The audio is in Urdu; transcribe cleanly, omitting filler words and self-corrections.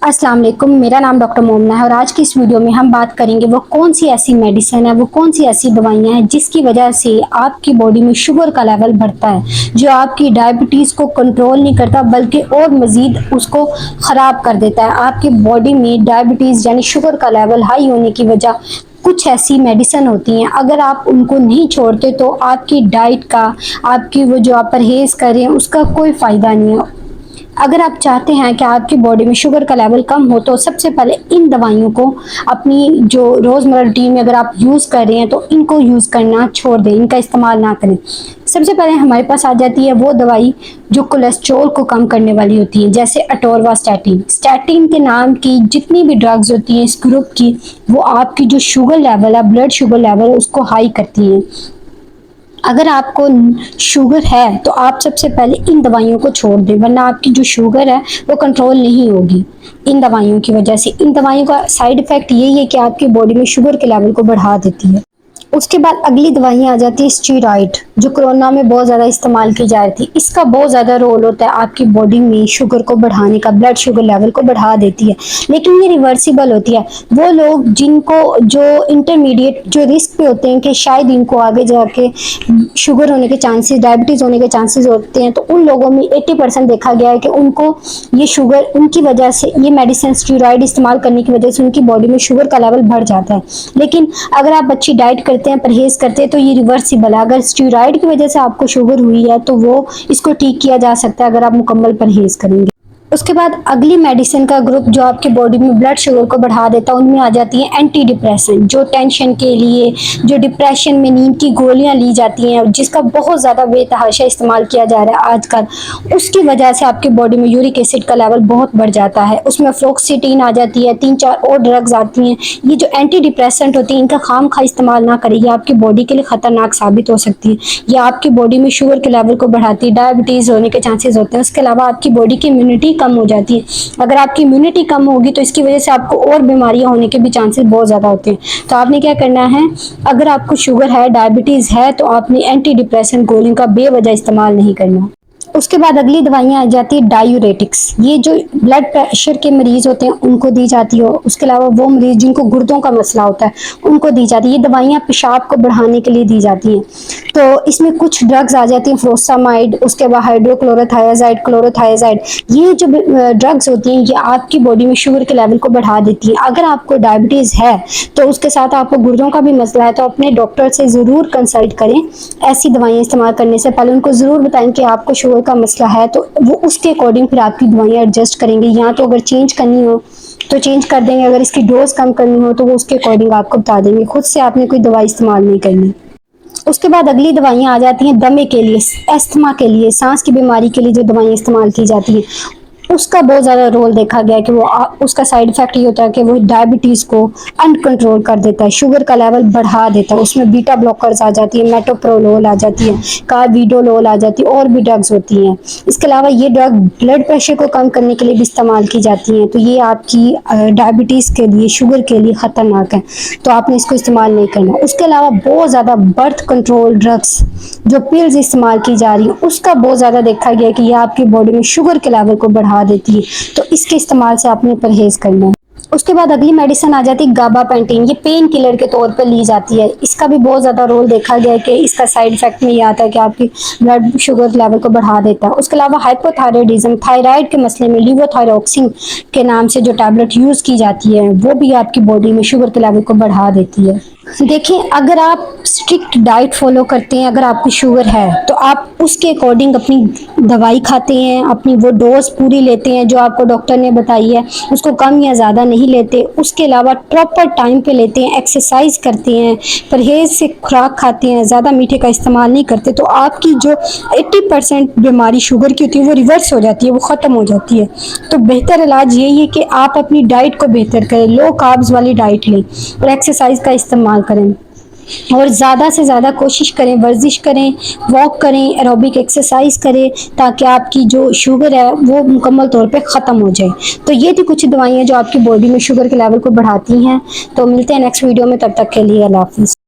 السلام علیکم، میرا نام ڈاکٹر مومنہ ہے اور آج کی اس ویڈیو میں ہم بات کریں گے وہ کون سی ایسی میڈیسن ہے، وہ کون سی ایسی دوائیاں ہیں جس کی وجہ سے آپ کی باڈی میں شوگر کا لیول بڑھتا ہے، جو آپ کی ڈائبٹیز کو کنٹرول نہیں کرتا بلکہ اور مزید اس کو خراب کر دیتا ہے۔ آپ کی باڈی میں ڈائبٹیز یعنی شوگر کا لیول ہائی ہونے کی وجہ کچھ ایسی میڈیسن ہوتی ہیں، اگر آپ ان کو نہیں چھوڑتے تو آپ کی ڈائٹ کا، آپ کی وہ جو آپ پرہیز کر رہے ہیں اس کا کوئی فائدہ نہیں ہے۔ اگر آپ چاہتے ہیں کہ آپ کی باڈی میں شوگر کا لیول کم ہو تو سب سے پہلے ان دوائیوں کو اپنی جو روزمرہ روٹین میں اگر آپ یوز کر رہے ہیں تو ان کو یوز کرنا چھوڑ دیں، ان کا استعمال نہ کریں۔ سب سے پہلے ہمارے پاس آ جاتی ہے وہ دوائی جو کولیسٹرول کو کم کرنے والی ہوتی ہے، جیسے اٹورواسٹاٹن۔ اسٹیٹن کے نام کی جتنی بھی ڈرگز ہوتی ہیں اس گروپ کی، وہ آپ کی جو شوگر لیول ہے، بلڈ شوگر لیول، اس کو ہائی کرتی ہیں۔ اگر آپ کو شوگر ہے تو آپ سب سے پہلے ان دوائیوں کو چھوڑ دیں، ورنہ آپ کی جو شوگر ہے وہ کنٹرول نہیں ہوگی ان دوائیوں کی وجہ سے۔ ان دوائیوں کا سائیڈ افیکٹ یہی ہے کہ آپ کی باڈی میں شوگر کے لیول کو بڑھا دیتی ہے۔ اس کے بعد اگلی دوائیاں آ جاتی ہے اسٹیرائڈ، جو کورونا میں بہت زیادہ استعمال کی جا رہی تھی۔ اس کا بہت زیادہ رول ہوتا ہے آپ کی باڈی میں شوگر کو بڑھانے کا، بلڈ شوگر لیول کو بڑھا دیتی ہے، لیکن یہ ریورسیبل ہوتی ہے۔ وہ لوگ جن کو جو انٹرمیڈیٹ جو رسک پہ ہوتے ہیں کہ شاید ان کو آگے جا کے شوگر ہونے کے چانسز، ڈائبٹیز ہونے کے چانسز ہوتے ہیں، تو ان لوگوں میں 80% دیکھا گیا ہے کہ ان کو یہ شوگر ان کی وجہ سے، یہ میڈیسن اسٹیرائڈ استعمال کرنے کی وجہ سے ان کی باڈی میں شوگر کا لیول بڑھ جاتا ہے۔ لیکن اگر آپ اچھی ڈائٹ کرتے ہیں، پرہیز کرتے ہیں تو یہ ریورسیبل ہے۔ اگر اسٹیرائڈ کی وجہ سے آپ کو شوگر ہوئی ہے تو وہ اس کو ٹھیک کیا جا سکتا ہے اگر آپ مکمل پرہیز کریں گے۔ اس کے بعد اگلی میڈیسن کا گروپ جو آپ کی باڈی میں بلڈ شوگر کو بڑھا دیتا ہے، ان میں آ جاتی ہیں اینٹی ڈپریسنٹ، جو ٹینشن کے لیے، جو ڈپریشن میں نیند کی گولیاں لی جاتی ہیں، جس کا بہت زیادہ بے تحاشا استعمال کیا جا رہا ہے آج کل، اس کی وجہ سے آپ کی باڈی میں یورک ایسڈ کا لیول بہت بڑھ جاتا ہے۔ اس میں فلوکسیٹین آ جاتی ہے، 3-4 اور ڈرگز آتی ہیں۔ یہ جو اینٹی ڈپریسنٹ ہوتی ہیں ان کا خام خواہ استعمال نہ کریں، یہ آپ کی باڈی کے لیے خطرناک ثابت ہو سکتی ہے۔ یہ آپ کی باڈی میں شوگر کے لیول کو بڑھاتی ہے، ڈائبٹیز ہونے کے چانسز ہوتے ہیں۔ اس کے علاوہ آپ کی باڈی کی امیونٹی کم ہو جاتی ہے۔ اگر آپ کی امیونٹی کم ہوگی تو اس کی وجہ سے آپ کو اور بیماریاں ہونے کے بھی چانسز بہت زیادہ ہوتے ہیں۔ تو آپ نے کیا کرنا ہے، اگر آپ کو شوگر ہے، ڈائبٹیز ہے، تو آپ نے اینٹی ڈپریسنٹ گولیوں کا بے وجہ استعمال نہیں کرنا۔ اس کے بعد اگلی دوائیاں آ جاتی ہیں ڈائیوریٹکس، یہ جو بلڈ پریشر کے مریض ہوتے ہیں ان کو دی جاتی ہو۔ اس کے علاوہ وہ مریض جن کو گردوں کا مسئلہ ہوتا ہے ان کو دی جاتی ہے۔ یہ دوائیاں پیشاب کو بڑھانے کے لیے دی جاتی ہیں۔ تو اس میں کچھ ڈرگز آ جاتی ہیں، فروسامائڈ، اس کے بعد ہائیڈروکلورothiazide، کلورothiazide۔ یہ جو ڈرگز ہوتی ہیں یہ آپ کی باڈی میں شوگر کے لیول کو بڑھا دیتی ہیں۔ اگر آپ کو ڈائبٹیز ہے تو اس کے ساتھ آپ کو گردوں کا بھی مسئلہ ہے تو اپنے ڈاکٹر سے ضرور کنسلٹ کریں۔ ایسی دوائیاں استعمال کرنے سے پہلے ان کو ضرور بتائیں کہ آپ کو شوگر کا مسئلہ ہے، تو وہ اس کے اکارڈنگ پھر آپ کی دوائیاں ایڈجسٹ کریں گے، یا تو اگر چینج کرنی ہو تو چینج کر دیں گے، اگر اس کی ڈوز کم کرنی ہو تو وہ اس کے اکارڈنگ آپ کو بتا دیں گے، خود سے آپ نے کوئی دوائی استعمال نہیں کرنی۔ اس کے بعد اگلی دوائیاں آ جاتی ہیں دمے کے لیے، استھما کے لیے، سانس کی بیماری کے لیے جو دوائیاں استعمال کی جاتی ہیں، اس کا بہت زیادہ رول دیکھا گیا ہے کہ وہ اس کا سائیڈ افیکٹ یہ ہوتا ہے کہ وہ ڈائبٹیز کو ان کنٹرول کر دیتا ہے، شوگر کا لیول بڑھا دیتا ہے۔ اس میں بیٹا بلاکرز آ جاتی ہیں، میٹوپرولول آ جاتی ہے، کاربیڈولول آ جاتی ہے، اور بھی ڈرگز ہوتی ہیں۔ اس کے علاوہ یہ ڈرگ بلڈ پریشر کو کم کرنے کے لیے بھی استعمال کی جاتی ہیں، تو یہ آپ کی ڈائبٹیز کے لیے، شوگر کے لیے خطرناک ہے، تو آپ نے اس کو استعمال نہیں کرنا۔ اس کے علاوہ بہت زیادہ برتھ کنٹرول ڈرگس جو پلز استعمال کی جا رہی ہیں، اس کا بہت زیادہ دیکھا گیا کہ یہ آپ کی باڈی میں شوگر کے لیول کو بڑھا دیتی ہے، تو اس کے استعمال سے آپ نے پرہیز کرنا ہے۔ اس کے بعد اگلی میڈیسن آ جاتی ہے گاباپینٹین، یہ پین کلر کے طور پر لی جاتی ہے۔ اس کا بھی بہت زیادہ رول دیکھا گیا ہے کہ اس کا سائیڈ افیکٹ میں یہ آتا ہے کہ آپ کی بلڈ شوگر لیول کو بڑھا دیتا ہے۔ اس کے علاوہ ہائپوتھائرائڈزم، تھائرائڈ کے مسئلے میں لیووتھائروکسین کے نام سے جو ٹیبلٹ یوز کی جاتی ہے وہ بھی آپ کی باڈی میں شوگر کے لیول کو بڑھا دیتی ہے۔ دیکھیں، اگر آپ اسٹرکٹ ڈائٹ فالو کرتے ہیں، اگر آپ کو شوگر ہے تو آپ اس کے اکارڈنگ اپنی دوائی کھاتے ہیں، اپنی وہ ڈوز پوری لیتے ہیں جو آپ کو ڈاکٹر نے بتائی ہے، اس کو کم یا زیادہ نہیں لیتے۔ اس کے علاوہ پراپر ٹائم پہ لیتے ہیں، ایکسرسائز کرتے ہیں، پرہیز سے خوراک کھاتے ہیں، زیادہ میٹھے کا استعمال نہیں کرتے، تو آپ کی جو 80% بیماری شوگر کی ہوتی ہے وہ ریورس ہو جاتی ہے، وہ ختم ہو جاتی ہے۔ تو بہتر علاج یہی ہے کہ آپ اپنی ڈائٹ کو بہتر کریں، لو کاربز والی ڈائٹ لیں اور ایکسرسائز کا استعمال کریں، اور زیادہ سے زیادہ کوشش کریں، ورزش کریں، واک کریں، ایروبک ایکسرسائز کریں، تاکہ آپ کی جو شوگر ہے وہ مکمل طور پہ ختم ہو جائے۔ تو یہ تھی کچھ دوائیاں جو آپ کی باڈی میں شوگر کے لیول کو بڑھاتی ہیں۔ تو ملتے ہیں نیکسٹ ویڈیو میں، تب تک کے لیے اللہ حافظ۔